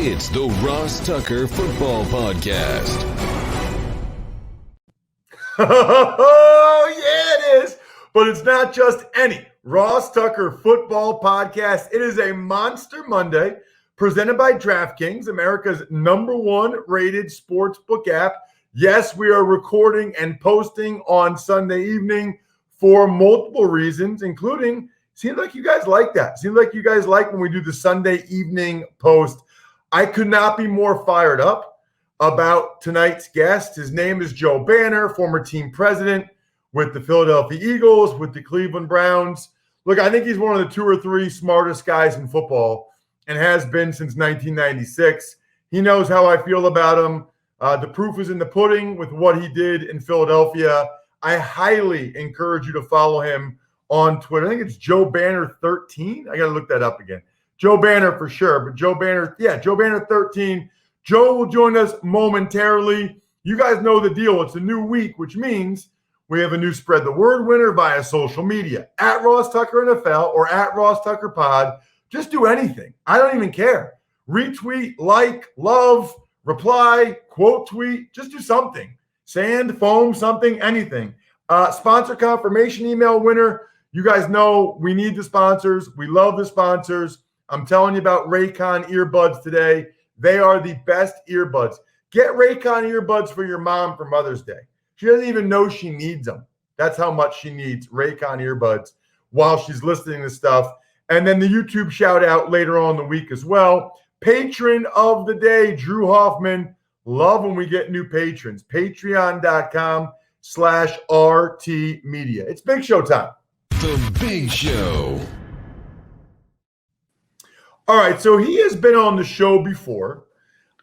It's the Ross Tucker Football Podcast. Oh, yeah, it is. But it's not just any Ross Tucker Football Podcast. It is a Monster Monday presented by DraftKings, America's #1 rated sportsbook app. Yes, we are recording and posting on Sunday evening for multiple reasons, including seems like you guys like that. Seems like you guys like when we do the Sunday evening post. I could not be more fired up about tonight's guest. His name is Joe Banner, former team president with the Philadelphia Eagles, with the Cleveland Browns. Look, I think he's one of the 2 or 3 smartest guys in football and has been since 1996. He knows how I feel about him. The proof is in the pudding with what he did in Philadelphia. I highly encourage you to follow him on Twitter. I think it's Joe Banner 13. I got to look that up again. Joe Banner for sure, but Joe Banner 13. Joe will join us momentarily. You guys know the deal. It's a new week, which means we have a new Spread the Word winner via social media. At Ross Tucker NFL or at Ross Tucker Pod. Just do anything. I don't even care. Retweet, like, love, reply, quote tweet. Just do something. Sand, foam, something, anything. Sponsor confirmation email winner. You guys know we need the sponsors. We love the sponsors. I'm telling you about Raycon earbuds today. They are the best earbuds. Get Raycon earbuds for your mom for Mother's Day. She doesn't even know she needs them. That's how much she needs Raycon earbuds while she's listening to stuff. And then the YouTube shout out later on in the week as well. Patron of the day, Drew Hoffman. Love when we get new patrons. Patreon.com/RT Media. It's Big Show time. The Big Show. All right, so he has been on the show before.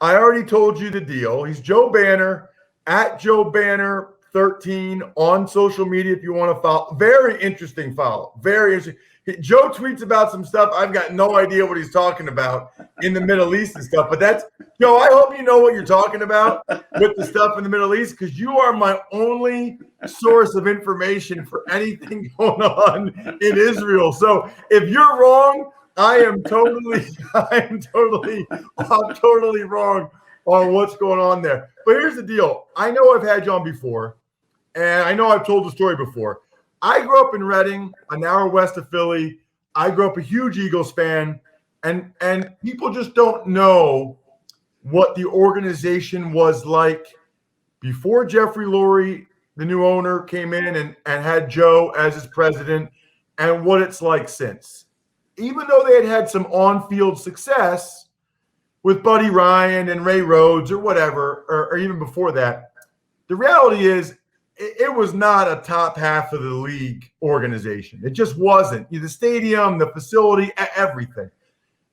I already told you the deal. He's Joe Banner, at Joe Banner 13 on social media if you want to follow. Very interesting follow. Very interesting. Joe tweets about some stuff. I've got no idea what he's talking about in the Middle East and stuff. But that's, Joe, I hope you know what you're talking about with the stuff in the Middle East, because you are my only source of information for anything going on in Israel. So if you're wrong, I'm totally wrong on what's going on there. But here's the deal. I know I've had you on before, and I know I've told the story before. I grew up in Reading, an hour west of Philly. I grew up a huge Eagles fan, and people just don't know what the organization was like before Jeffrey Lurie, the new owner, came in and had Joe as his president, and what it's like since. Even though they had some on-field success with Buddy Ryan and Ray Rhodes or whatever, or even before that, the reality is it was not a top half of the league organization. It just wasn't. The stadium, the facility, everything.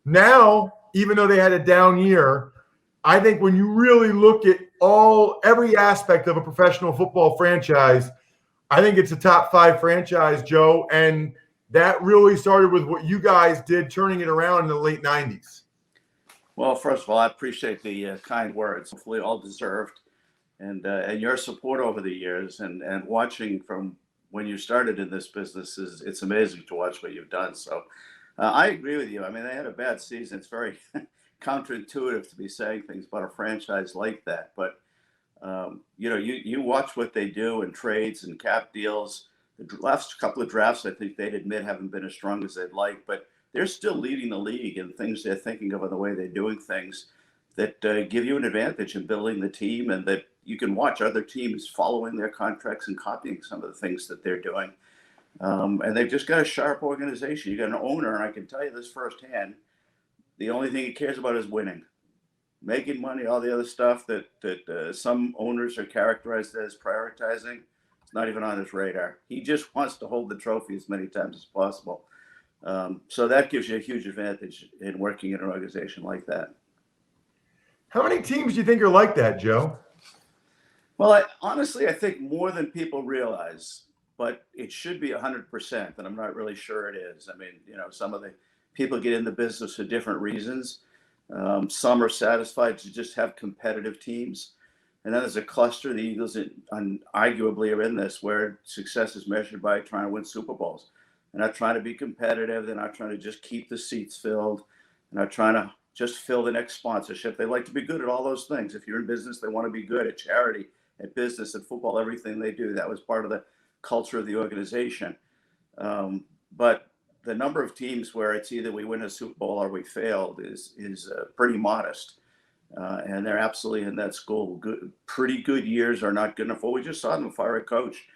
Now, even though they had a down year, I think when you really look at every aspect of a professional football franchise, I think it's a top 5 franchise, Joe, and that really started with what you guys did, turning it around in the late 90s. Well, first of all, I appreciate the kind words, hopefully all deserved, and your support over the years, and watching from when you started in this business it's amazing to watch what you've done. So I agree with you. I mean, they had a bad season. It's very counterintuitive to be saying things about a franchise like that, but you watch what they do in trades and cap deals. The last couple of drafts, I think they'd admit, haven't been as strong as they'd like, but they're still leading the league in things they're thinking of and the way they're doing things that give you an advantage in building the team, and that you can watch other teams following their contracts and copying some of the things that they're doing. And they've just got a sharp organization. You got an owner, and I can tell you this firsthand, the only thing he cares about is winning. Making money, all the other stuff that some owners are characterized as prioritizing, it's not even on his radar. He just wants to hold the trophy as many times as possible. So that gives you a huge advantage in working in an organization like that. How many teams do you think are like that, Joe? Well, honestly, I think more than people realize, but it should be 100%, and I'm not really sure it is. I mean, some of the people get in the business for different reasons. Some are satisfied to just have competitive teams. And then there's a cluster, the Eagles arguably are in this, where success is measured by trying to win Super Bowls. They're not trying to be competitive. They're not trying to just keep the seats filled. They're not trying to just fill the next sponsorship. They like to be good at all those things. If you're in business, they want to be good at charity, at business, at football, everything they do. That was part of the culture of the organization. But the number of teams where it's either we win a Super Bowl or we failed is pretty modest. And they're absolutely in that school. Pretty good years are not good enough. Well, we just saw them fire a coach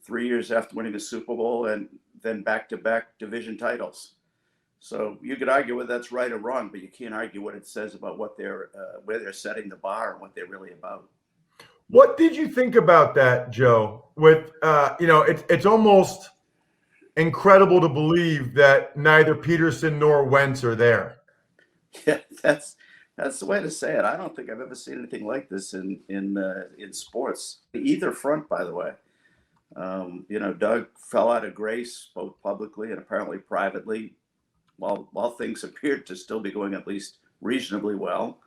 3 years after winning the Super Bowl and then back-to-back division titles. So you could argue whether that's right or wrong, but you can't argue what it says about what they're where they're setting the bar and what they're really about. What did you think about that, Joe? With it's almost incredible to believe that neither Peterson nor Wentz are there. Yeah, that's the way to say it. I don't think I've ever seen anything like this in sports, either front, by the way. Doug fell out of grace both publicly and apparently privately, while things appeared to still be going at least reasonably well.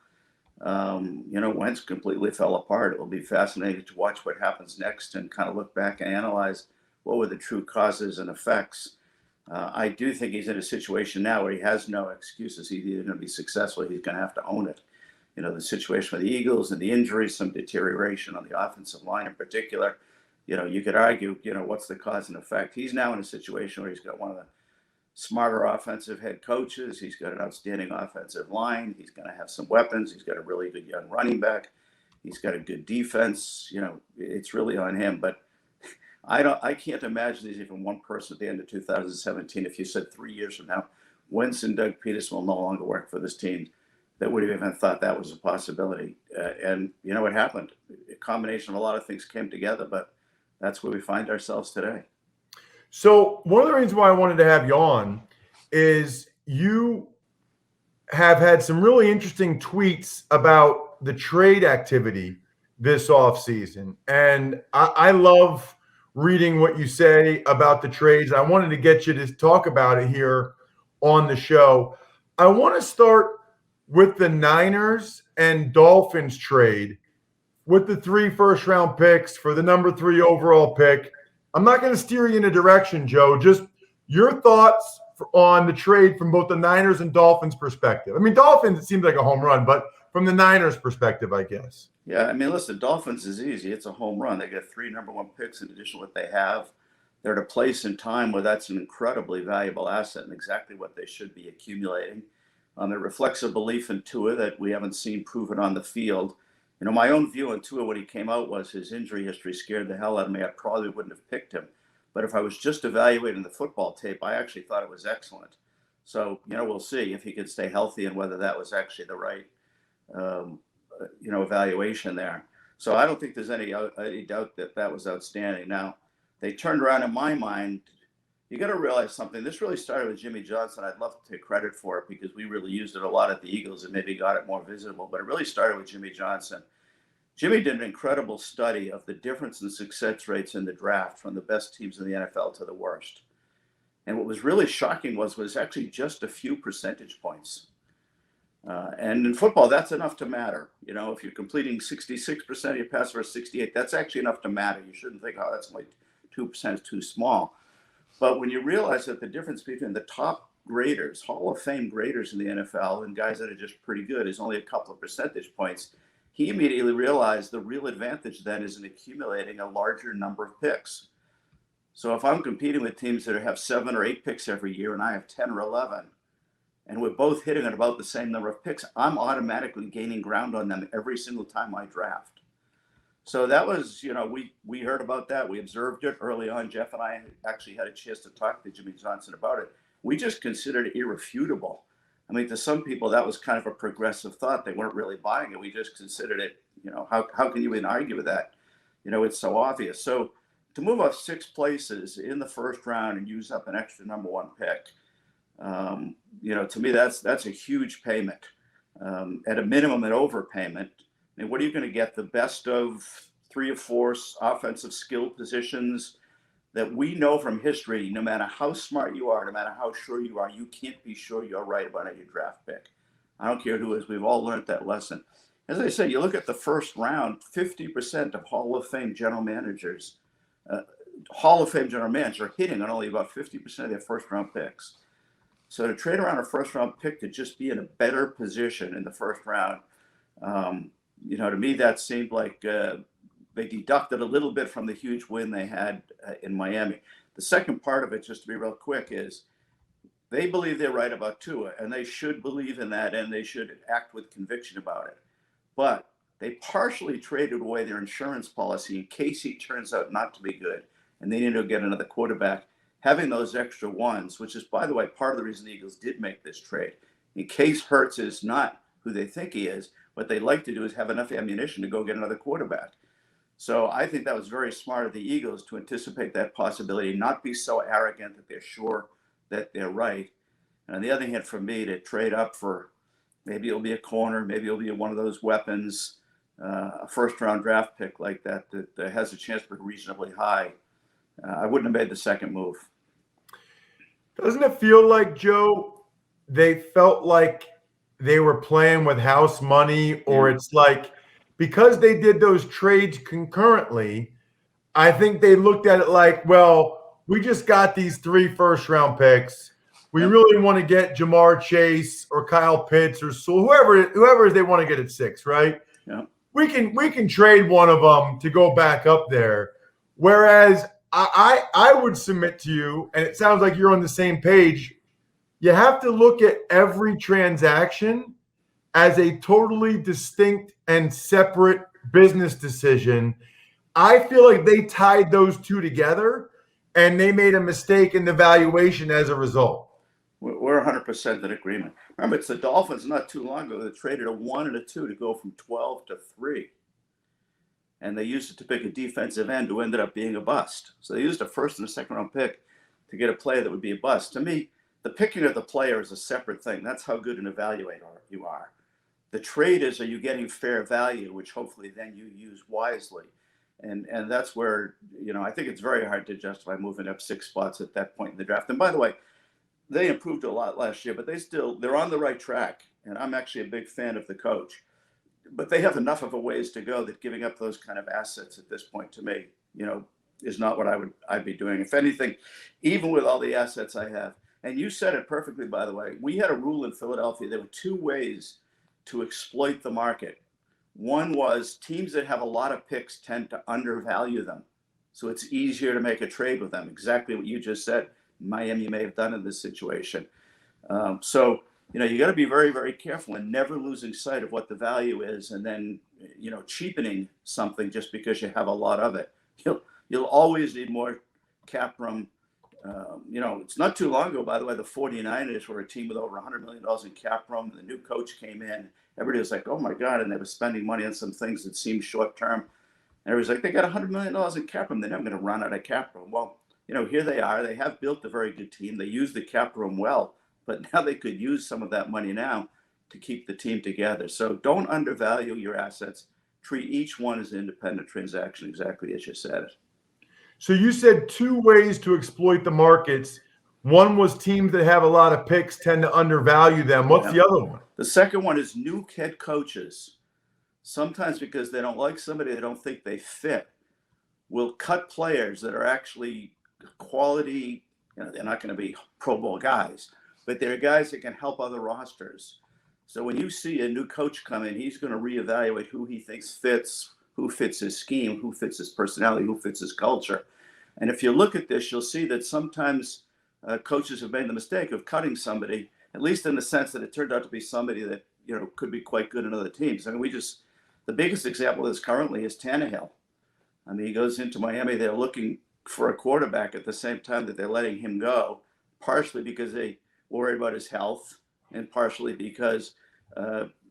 Wentz completely fell apart. It will be fascinating to watch what happens next and kind of look back and analyze what were the true causes and effects. I do think he's in a situation now where he has no excuses. He's either going to be successful, he's going to have to own it. The situation with the Eagles and the injuries, some deterioration on the offensive line in particular. You could argue, what's the cause and effect? He's now in a situation where he's got one of the smarter offensive head coaches. He's got an outstanding offensive line. He's going to have some weapons. He's got a really good young running back. He's got a good defense. It's really on him. But I can't imagine there's even one person at the end of 2017, if you said 3 years from now, Wentz and Doug Peterson will no longer work for this team, that would have even thought that was a possibility. And it happened. A combination of a lot of things came together, but that's where we find ourselves today. So one of the reasons why I wanted to have you on is you have had some really interesting tweets about the trade activity this offseason. And I love reading what you say about the trades. I wanted to get you to talk about it here on the show. I want to start with the Niners and Dolphins trade with the 3 first-round picks for the number 3 overall pick. I'm not going to steer you in a direction, Joe. Just your thoughts on the trade from both the Niners and Dolphins perspective. I mean, Dolphins, it seems like a home run, but from the Niners perspective, I guess. Yeah, I mean, listen, Dolphins is easy. It's a home run. They got 3 number 1 picks in addition to what they have. They're at a place in time where that's an incredibly valuable asset and exactly what they should be accumulating. It reflects a belief in Tua that we haven't seen proven on the field. My own view on Tua when he came out was his injury history scared the hell out of me. I probably wouldn't have picked him. But if I was just evaluating the football tape, I actually thought it was excellent. So, we'll see if he can stay healthy and whether that was actually the right, evaluation there. So I don't think there's any doubt that was outstanding. Now, they turned around in my mind. You got to realize something. This really started with Jimmy Johnson. I'd love to take credit for it because we really used it a lot at the Eagles and maybe got it more visible. But it really started with Jimmy Johnson. Jimmy did an incredible study of the difference in success rates in the draft from the best teams in the NFL to the worst. And what was really shocking was actually just a few percentage points. And in football, that's enough to matter. If you're completing 66% of your passes versus 68, that's actually enough to matter. You shouldn't think, that's only 2% is too small. But when you realize that the difference between the top graders, Hall of Fame graders in the NFL, and guys that are just pretty good is only a couple of percentage points, he immediately realized the real advantage then is in accumulating a larger number of picks. So if I'm competing with teams that have 7 or 8 picks every year and I have 10 or 11, and we're both hitting at about the same number of picks, I'm automatically gaining ground on them every single time I draft. So that was, we heard about that. We observed it early on. Jeff and I actually had a chance to talk to Jimmy Johnson about it. We just considered it irrefutable. I mean, to some people, that was kind of a progressive thought. They weren't really buying it. We just considered it, how can you even argue with that? It's so obvious. So to move up 6 places in the first round and use up an extra number 1 pick, to me, that's a huge payment. At a minimum, an overpayment. And what are you going to get? The best of 3 or 4 offensive skill positions that we know from history, no matter how smart you are, no matter how sure you are, you can't be sure you're right about any draft pick. I don't care who it is. We've all learned that lesson. As I said, you look at the first round, 50% of Hall of Fame general managers, are hitting on only about 50% of their first round picks. So to trade around a first round pick to just be in a better position in the first round, to me that seemed like they deducted a little bit from the huge win they had in Miami. The second part of it, just to be real quick, is they believe they're right about Tua, and they should believe in that, and they should act with conviction about it. But they partially traded away their insurance policy in case he turns out not to be good, and they need to get another quarterback. Having those extra ones, which is, by the way, part of the reason the Eagles did make this trade, in case Hurts is not who they think he is, what they like to do is have enough ammunition to go get another quarterback. So I think that was very smart of the Eagles to anticipate that possibility, not be so arrogant that they're sure that they're right. And on the other hand, for me, to trade up for maybe it'll be a corner, maybe it'll be one of those weapons, a first-round draft pick like that has a chance to be reasonably high, I wouldn't have made the second move. Doesn't it feel like, Joe, they felt like they were playing with house money, or it's like because they did those trades concurrently, I think they looked at it like, well, we just got these 3 first-round picks. We really want to get Jamar Chase or Kyle Pitts or Sewell, whoever they want to get at 6, right? Yeah. We can trade one of them to go back up there. Whereas I would submit to you, and it sounds like you're on the same page, you have to look at every transaction as a totally distinct and separate business decision. I feel like they tied those two together, and they made a mistake in the valuation as a result. We're 100% in agreement. Remember, it's the Dolphins not too long ago that traded a 1 and a 2 to go from 12 to 3. And they used it to pick a defensive end who ended up being a bust. So they used a first and a second round pick to get a player that would be a bust. To me, the picking of the player is a separate thing. That's how good an evaluator you are. The trade is, are you getting fair value, which hopefully then you use wisely. And that's where, I think it's very hard to justify moving up 6 spots at that point in the draft. And by the way, they improved a lot last year, but they're on the right track. And I'm actually a big fan of the coach. But they have enough of a ways to go that giving up those kind of assets at this point, to me, is not what I'd be doing. If anything, even with all the assets I have, and you said it perfectly, by the way, we had a rule in Philadelphia. There were 2 ways to exploit the market. One was teams that have a lot of picks tend to undervalue them. So it's easier to make a trade with them. Exactly what you just said. Miami may have done in this situation. You got to be very, very careful and never losing sight of what the value is, and then, cheapening something just because you have a lot of it. You'll always need more cap room. It's not too long ago, by the way, the 49ers were a team with over $100 million in cap room. The new coach came in. Everybody was like, oh, my God, and they were spending money on some things that seemed short-term. And everybody's like, they got $100 million in cap room. They're never going to run out of cap room. Well, here they are. They have built a very good team. They use the cap room well. But now they could use some of that money now to keep the team together. So don't undervalue your assets. Treat each one as an independent transaction, exactly as you said. So you said 2 ways to exploit the markets. One was teams that have a lot of picks tend to undervalue them. What's the other one? The second one is new head coaches. Sometimes because they don't like somebody, they don't think they fit, will cut players that are actually quality. They're not going to be Pro Bowl guys, but they're guys that can help other rosters. So when you see a new coach come in, he's going to reevaluate who he thinks fits, who fits his scheme, who fits his personality, who fits his culture. And if you look at this, you'll see that sometimes coaches have made the mistake of cutting somebody, at least in the sense that it turned out to be somebody that, could be quite good in other teams. I mean, the biggest example of this currently is Tannehill. I mean, he goes into Miami, they're looking for a quarterback at the same time that they're letting him go, partially because they worried about his health and partially because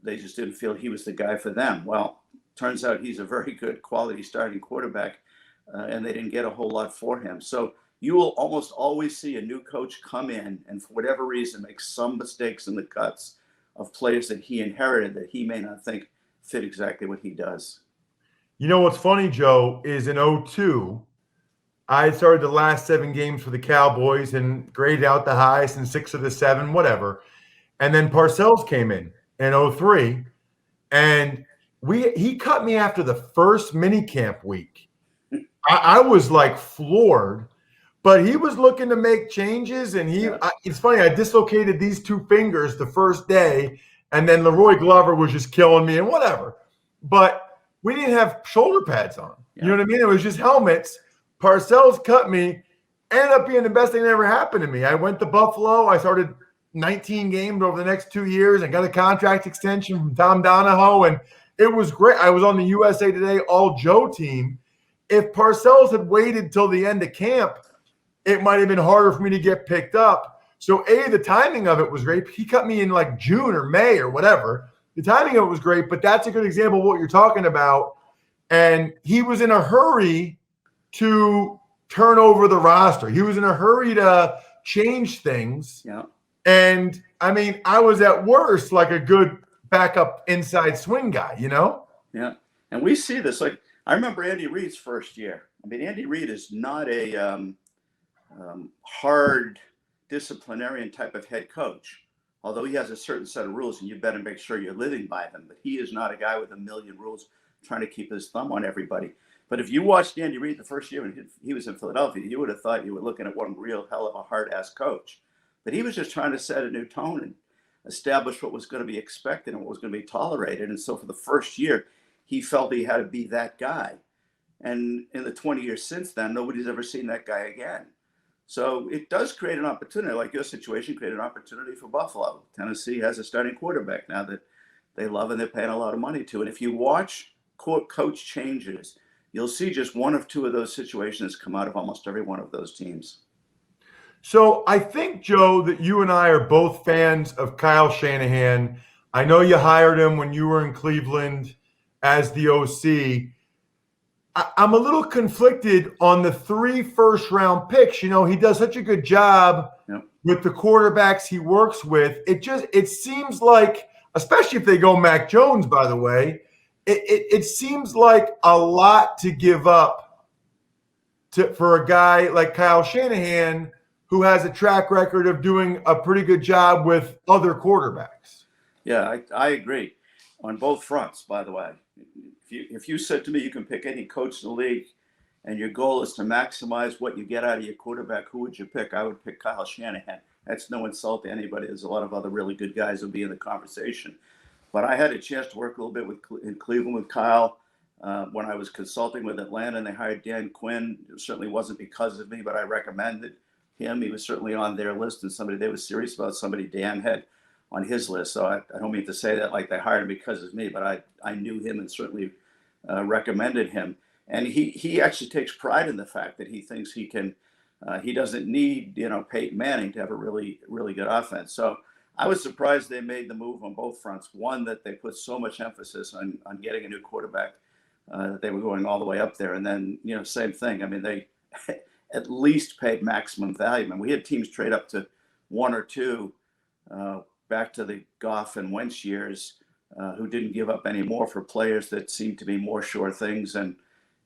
they just didn't feel he was the guy for them. Well, turns out he's a very good quality starting quarterback, and they didn't get a whole lot for him. So you will almost always see a new coach come in and for whatever reason make some mistakes in the cuts of players that he inherited that he may not think fit exactly what he does. What's funny, Joe, is in 2002, I started the last 7 games for the Cowboys and graded out the highest in 6 of the 7, whatever. And then Parcells came in 2003, and he cut me after the first minicamp week. I was like floored, But he was looking to make changes, and it's funny, I dislocated these two fingers the first day, and then Leroy Glover was just killing me and whatever. But we didn't have shoulder pads on. You know what I mean? It was just helmets. Parcells cut me. Ended up being the best thing that ever happened to me. I went to Buffalo. I started 19 games over the next 2 years and got a contract extension from Tom Donahoe, and it was great. I was on the USA Today All-Joe team. If Parcells had waited till the end of camp, it might have been harder for me to get picked up. So, the timing of it was great. He cut me in like June or May or whatever. The timing of it was great, but that's a good example of what you're talking about. And he was in a hurry to turn over the roster. He was in a hurry to change things. Yeah. And, I mean, I was at worst like a good backup inside swing guy, you know? Yeah. And we see this. Like, I remember Andy Reid's first year. I mean, Andy Reid is not a hard disciplinarian type of head coach, although he has a certain set of rules and you better make sure you're living by them. But he is not a guy with a million rules trying to keep his thumb on everybody. But if you watched Andy Reid the first year when he was in Philadelphia, you would have thought you were looking at one real hell of a hard-ass coach. But he was just trying to set a new tone and establish what was going to be expected and what was going to be tolerated. And so for the first year, he felt he had to be that guy. And in the 20 years since then, nobody's ever seen that guy again. So it does create an opportunity, like your situation created an opportunity for Buffalo. Tennessee has a starting quarterback now that they love and they're paying a lot of money to. And if you watch coach changes, you'll see just one of two of those situations come out of almost every one of those teams. So I think, Joe, that you and I are both fans of Kyle Shanahan. I know you hired him when you were in Cleveland as the OC. I'm a little conflicted on the 3 first-round picks. You know, he does such a good job with the quarterbacks he works with. It seems like, especially if they go Mac Jones, by the way, it seems like a lot to give up for a guy like Kyle Shanahan, who has a track record of doing a pretty good job with other quarterbacks. Yeah, I agree on both fronts, by the way. If you said to me you can pick any coach in the league and your goal is to maximize what you get out of your quarterback, who would you pick? I would pick Kyle Shanahan. That's no insult to anybody. There's a lot of other really good guys who'll be in the conversation. But I had a chance to work a little bit in Cleveland with Kyle when I was consulting with Atlanta, and they hired Dan Quinn. It certainly wasn't because of me, but I recommended him. He was certainly on their list and somebody they were serious about, somebody Dan had on his list. So I don't mean to say that like they hired him because of me, but I knew him and certainly recommended him. And he actually takes pride in the fact that he thinks he can, he doesn't need, Peyton Manning to have a really, really good offense. So I was surprised they made the move on both fronts. One, that they put so much emphasis on getting a new quarterback, that they were going all the way up there. And then, same thing. I mean, they at least paid maximum value. And we had teams trade up to 1 or 2 back to the Goff and Wentz years, who didn't give up any more for players that seemed to be more sure things. And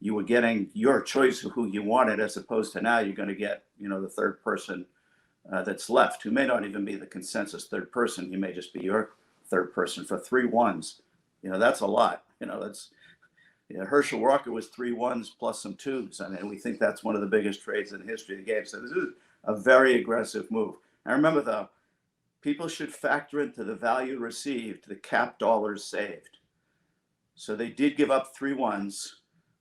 you were getting your choice of who you wanted, as opposed to now you're going to get, the third person that's left, who may not even be the consensus third person. He may just be your third person for 3 1s. That's a lot. Herschel Walker was 3 1s plus some 2s. I mean, we think that's one of the biggest trades in the history of the game. So this is a very aggressive move. I remember, though, people should factor into the value received, the cap dollars saved. So they did give up 3 1s,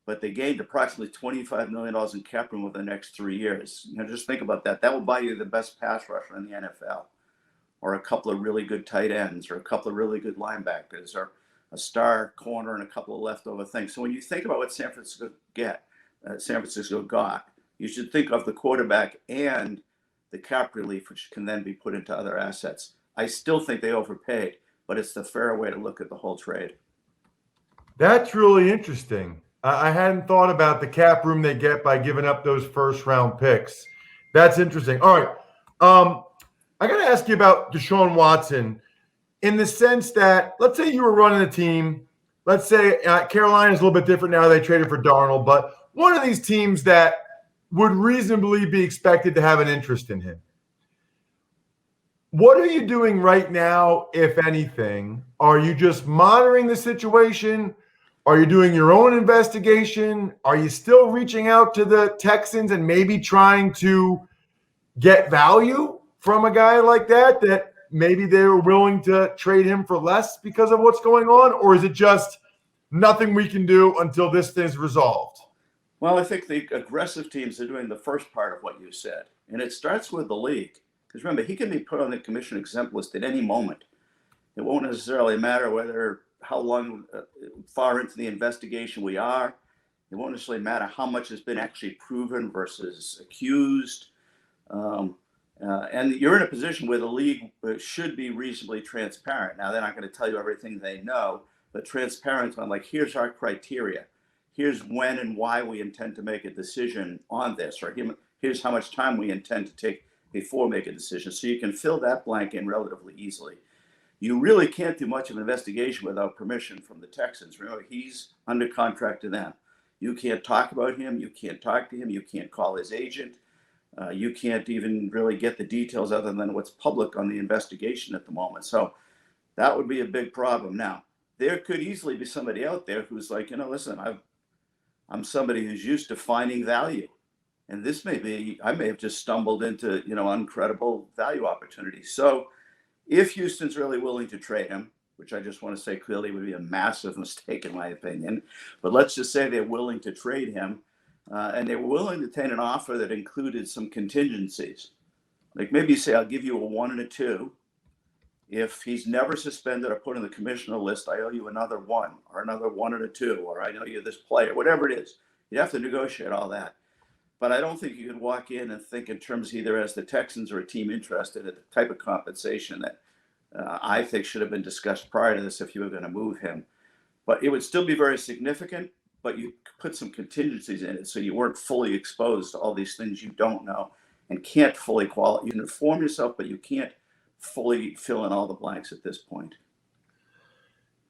but they gained approximately $25 million in cap room over the next 3 years. Just think about that. That will buy you the best pass rusher in the NFL, or a couple of really good tight ends, or a couple of really good linebackers, or a star corner and a couple of leftover things. So when you think about what San Francisco got, you should think of the quarterback and the cap relief, which can then be put into other assets. I still think they overpaid, but it's the fair way to look at the whole trade. That's really interesting. I hadn't thought about the cap room they get by giving up those first-round picks. That's interesting. All right. I got to ask you about Desean Watson, in the sense that, let's say you were running a team. Let's say Carolina's a little bit different now. They traded for Darnold. But one of these teams that would reasonably be expected to have an interest in him. What are you doing right now, if anything? Are you just monitoring the situation? Are you doing your own investigation? Are you still reaching out to the Texans and maybe trying to get value from a guy like that maybe they were willing to trade him for less because of what's going on? Or is it just nothing we can do until this thing's resolved? Well, I think the aggressive teams are doing the first part of what you said. And it starts with the league. Because remember, he can be put on the commission exempt list at any moment. It won't necessarily matter how long, far into the investigation we are. It won't necessarily matter how much has been actually proven versus accused. And you're in a position where the league should be reasonably transparent. Now, they're not going to tell you everything they know, but transparent on, like, here's our criteria. Here's when and why we intend to make a decision on this, or here's how much time we intend to take before make a decision. So you can fill that blank in relatively easily. You really can't do much of an investigation without permission from the Texans. Remember, he's under contract to them. You can't talk about him. You can't talk to him. You can't call his agent. You can't even really get the details other than what's public on the investigation at the moment. So that would be a big problem. Now, there could easily be somebody out there who's like, listen, I'm somebody who's used to finding value. And I may have just stumbled into, uncredible value opportunities. So if Houston's really willing to trade him, which I just want to say clearly would be a massive mistake in my opinion, but let's just say they're willing to trade him, and they were willing to take an offer that included some contingencies. Like maybe say, I'll give you a 1 and a 2. If he's never suspended or put on the commissioner list, I owe you another 1 or another 1 and a 2, or I owe you this player, whatever it is. You have to negotiate all that. But I don't think you could walk in and think in terms either as the Texans or a team interested in the type of compensation that I think should have been discussed prior to this if you were going to move him. But it would still be very significant, but you put some contingencies in it so you weren't fully exposed to all these things you don't know and can't fully qualify. You can inform yourself, but you can't fully fill in all the blanks at this point.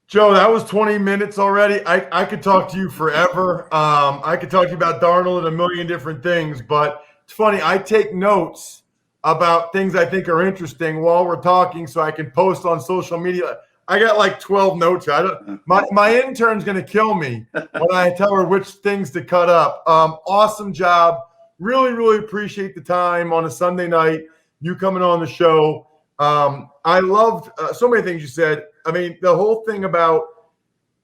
Joe, that was 20 minutes already. I could talk to you forever. I could talk to you about Darnold and a million different things, but it's funny. I take notes about things I think are interesting while we're talking so I can post on social media. I got like 12 notes. My intern's going to kill me when I tell her which things to cut up. Awesome job. Really, really appreciate the time on a Sunday night, you coming on the show. I loved so many things you said. I mean, the whole thing about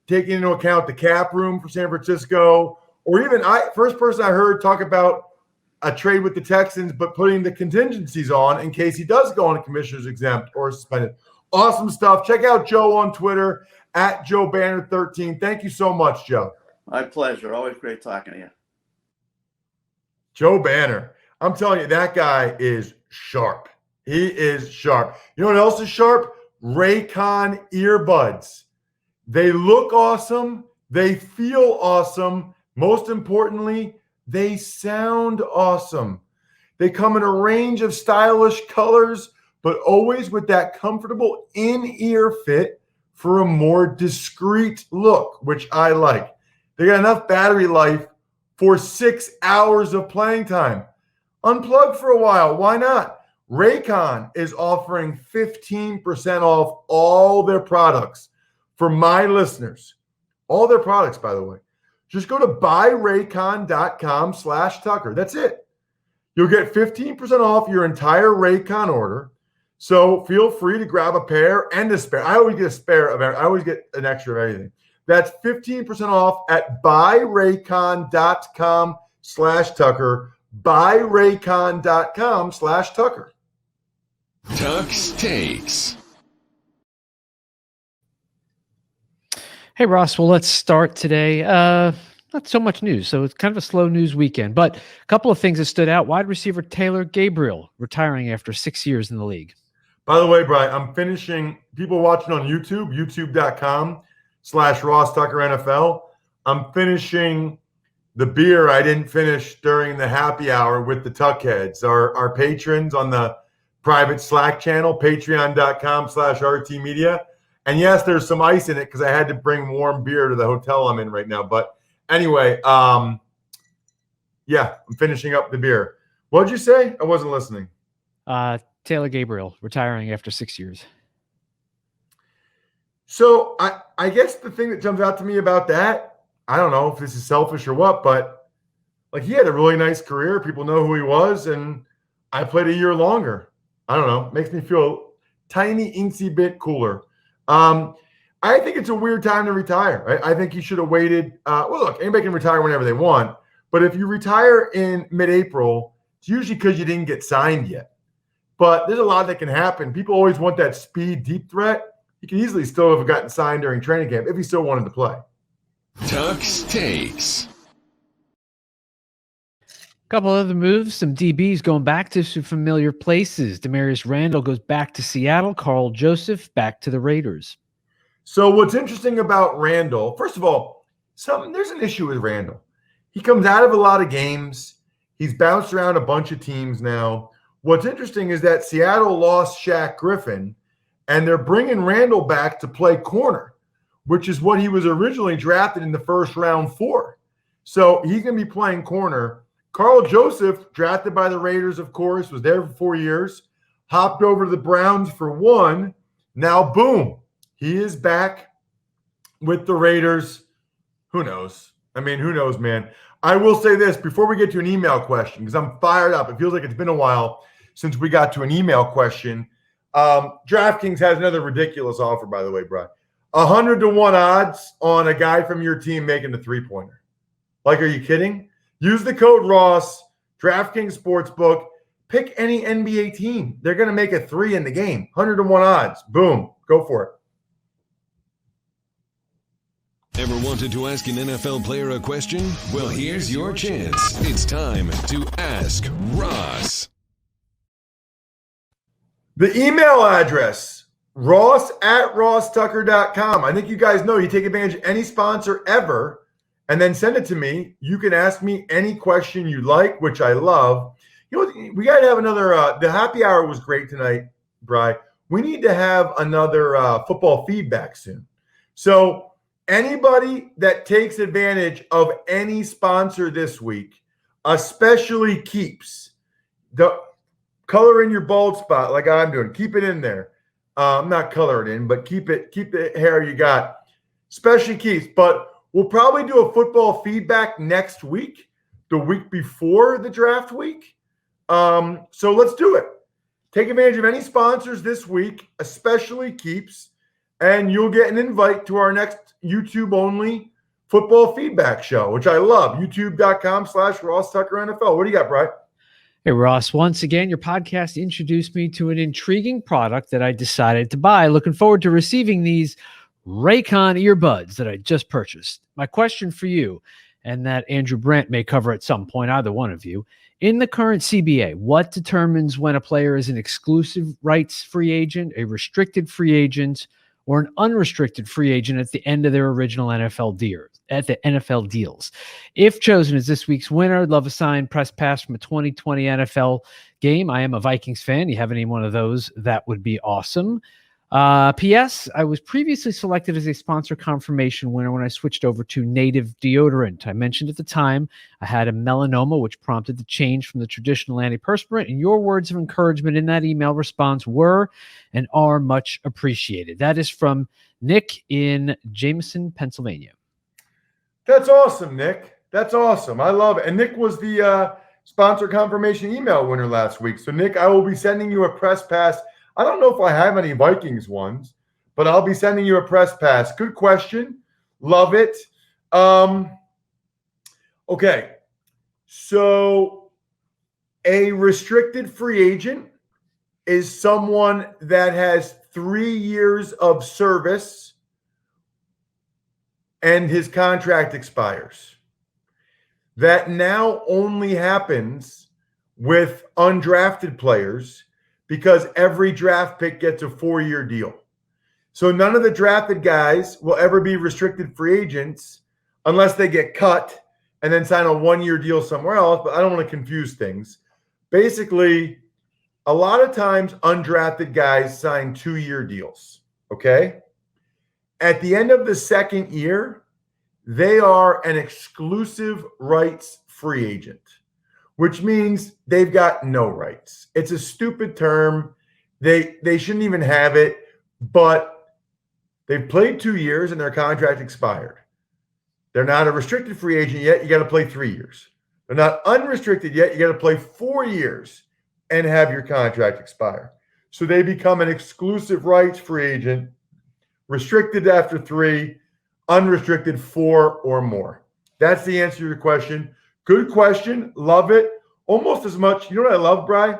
taking into account the cap room for San Francisco, or even first person I heard talk about a trade with the Texans, but putting the contingencies on in case he does go on a commissioner's exempt or suspended. Awesome stuff. Check out Joe on Twitter at JoeBanner13. Thank you so much, Joe. My pleasure. Always great talking to you. Joe Banner. I'm telling you, that guy is sharp. He is sharp. You know what else is sharp? Raycon earbuds. They look awesome. They feel awesome. Most importantly, they sound awesome. They come in a range of stylish colors, but always with that comfortable in-ear fit for a more discreet look, which I like. They got enough battery life for 6 hours of playing time. Unplug for a while. Why not? Raycon is offering 15% off all their products for my listeners. All their products, by the way. Just go to buyraycon.com/Tucker. That's it. You'll get 15% off your entire Raycon order. So feel free to grab a pair and a spare. I always get a spare of everything. I always get an extra of everything. That's 15% off at buyraycon.com/Tucker. buyraycon.com/Tucker. Tuck's Takes. Hey, Ross. Well, let's start today. Not so much news, so it's kind of a slow news weekend, but a couple of things that stood out. Wide receiver Taylor Gabriel retiring after 6 years in the league. By the way, Brian, I'm finishing, people watching on YouTube, youtube.com/RossTuckerNFL. I'm finishing the beer I didn't finish during the happy hour with the Tuckheads, our patrons on the private Slack channel, patreon.com/RT Media. And yes, there's some ice in it because I had to bring warm beer to the hotel I'm in right now. But anyway, yeah, I'm finishing up the beer. What did you say? I wasn't listening. Taylor Gabriel retiring after 6 years. So I guess the thing that jumps out to me about that, I don't know if this is selfish or what, but like he had a really nice career. People know who he was, and I played a year longer. I don't know. Makes me feel tiny, incy bit cooler. I think it's a weird time to retire. I think he should have waited. Well, look, anybody can retire whenever they want, but if you retire in mid-April, it's usually because you didn't get signed yet. But there's a lot that can happen. People always want that speed, deep threat. He could easily still have gotten signed during training camp if he still wanted to play. Tuck's Takes. Couple other moves, some DBs going back to some familiar places. Demarius Randall goes back to Seattle. Carl Joseph back to the Raiders. So what's interesting about Randall, first of all, there's an issue with Randall. He comes out of a lot of games. He's bounced around a bunch of teams now. What's interesting is that Seattle lost Shaq Griffin, and they're bringing Randall back to play corner, which is what he was originally drafted in the first round for. So he's going to be playing corner. Carl Joseph, drafted by the Raiders, of course, was there for 4 years, hopped over to the Browns for 1. Now, boom, he is back with the Raiders. Who knows? I mean, who knows, man? I will say this before we get to an email question, because I'm fired up. It feels like it's been a while since we got to an email question. DraftKings has another ridiculous offer, by the way, Brian. 100-1 odds on a guy from your team making the three-pointer. Like, are you kidding? Use the code Ross, DraftKings Sportsbook. Pick any NBA team. They're going to make a 3 in the game. 100-1 odds. Boom. Go for it. Ever wanted to ask an NFL player a question? Well, here's your chance. It's time to Ask Ross. The email address, ross@rosstucker.com. I think you guys know you take advantage of any sponsor ever and then send it to me. You can ask me any question you like, which I love. You know, we got to have another the happy hour was great tonight, Bri. We need to have another football feedback soon. So anybody that takes advantage of any sponsor this week, especially Keeps, the color in your bald spot like I'm doing. Keep it in there. Not color it in, but keep the hair you got. Especially Keeps. But we'll probably do a football feedback next week, the week before the draft week. So let's do it. Take advantage of any sponsors this week, especially Keeps, and you'll get an invite to our next YouTube-only football feedback show, which I love. YouTube.com/RossTuckerNFL. What do you got, Brian? Hey, Ross, once again, your podcast introduced me to an intriguing product that I decided to buy. Looking forward to receiving these Raycon earbuds that I just purchased. My question for you, and that Andrew Brandt may cover at some point, either one of you, in the current CBA, what determines when a player is an exclusive rights free agent, a restricted free agent, or an unrestricted free agent at the end of their original NFL deals? If chosen as this week's winner, I'd love a signed press pass from a 2020 NFL game. I am a Vikings fan. You have any one of those? That would be awesome. P.S. I was previously selected as a sponsor confirmation winner when I switched over to Native Deodorant. I mentioned at the time I had a melanoma, which prompted the change from the traditional antiperspirant, and your words of encouragement in that email response were and are much appreciated. That is from Nick in Jameson, Pennsylvania. That's awesome, Nick. That's awesome. I love it. And Nick was the sponsor confirmation email winner last week. So, Nick, I will be sending you a press pass. I don't know if I have any Vikings ones, but I'll be sending you a press pass. Good question. Love it. Okay. So a restricted free agent is someone that has 3 years of service and his contract expires. That now only happens with undrafted players because every draft pick gets a 4-year deal. So none of the drafted guys will ever be restricted free agents unless they get cut and then sign a 1-year deal somewhere else. But I don't want to confuse things. Basically, a lot of times undrafted guys sign 2-year deals, okay? At the end of the second year, they are an exclusive rights free agent, which means they've got no rights. It's a stupid term. They shouldn't even have it, but They've played 2 years and their contract expired. They're not a restricted free agent yet. You got to play 3 years. They're not unrestricted yet. You got to play 4 years and have your contract expire. So they become an exclusive rights free agent, restricted after 3, unrestricted 4 or more. That's the answer to your question. Good question. Love it. Almost as much. You know what I love, Bri?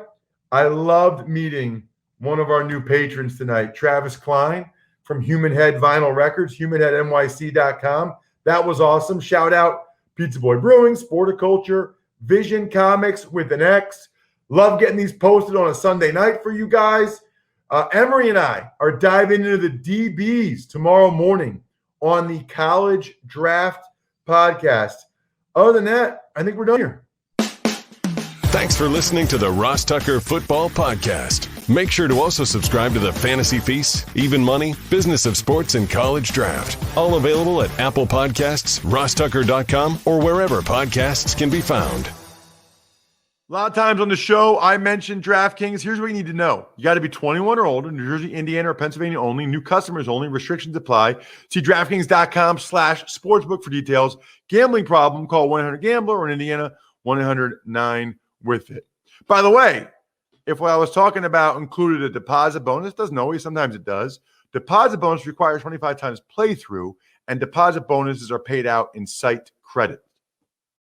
I loved meeting one of our new patrons tonight, Travis Klein from Human Head Vinyl Records, humanheadnyc.com. That was awesome. Shout out Pizza Boy Brewing, Sporticulture, Vision Comics with an X. Love getting these posted on a Sunday night for you guys. Emery and I are diving into the DBs tomorrow morning on the College Draft Podcast. Other than that, I think we're done here. Thanks for listening to the Ross Tucker Football Podcast. Make sure to also subscribe to the Fantasy Feast, Even Money, Business of Sports, and College Draft. All available at Apple Podcasts, rosstucker.com, or wherever podcasts can be found. A lot of times on the show, I mentioned DraftKings. Here's what you need to know. You got to be 21 or older, New Jersey, Indiana, or Pennsylvania only. New customers only. Restrictions apply. See DraftKings.com/sportsbook for details. Gambling problem, call 1-800-GAMBLER, or in Indiana, 1-800-9-WITH-IT. By the way, if what I was talking about included a deposit bonus, doesn't always, sometimes it does. Deposit bonus requires 25 times playthrough, and deposit bonuses are paid out in site credit.